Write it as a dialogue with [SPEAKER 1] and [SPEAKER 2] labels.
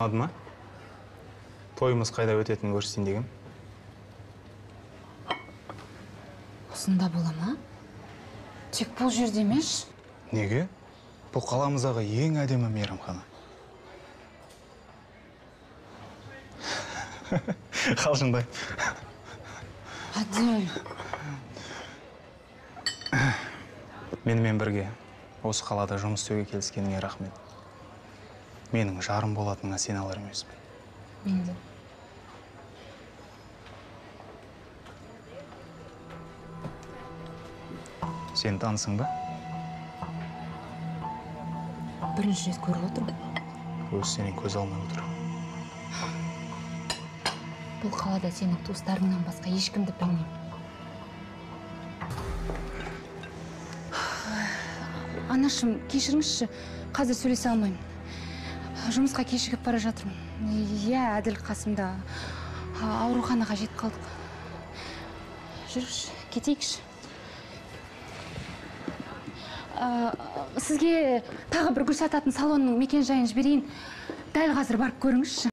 [SPEAKER 1] Ма? Тойымыз қайда өтетінін көрсетейін дегем.
[SPEAKER 2] Осында бола ма? Тек бұл жерде емес.
[SPEAKER 1] Неге? Бұл қаламыздағы ең әдемі мейрамхана. Қалжыңдай.
[SPEAKER 2] Әдел.
[SPEAKER 1] Менімен бірге осы қалада жұмыс істеуге келіскеніңе рахмет. Менің жарым болатыныңа сене алар емеспін.
[SPEAKER 2] Мен де.
[SPEAKER 1] Сен танысың ба?
[SPEAKER 2] Бірінші рет көріп отырмын.
[SPEAKER 1] Өзі сенен көз алмай отыр.
[SPEAKER 2] Бұл қалада сенің туыстарыңнан басқа ешкімді білмеймін. Анашым, кешіріңізші, қазір сөйлесе алмаймын. Жұмысқа кешігіп бара жатырмын. Иә, Әділ қасымда. Ауруханаға жетіп қалдық. Жүрші, кетейікші. Сізге тағы бір гүл сататын салонның мекен жайын жіберейін. Дәл қазір барып көріңізші.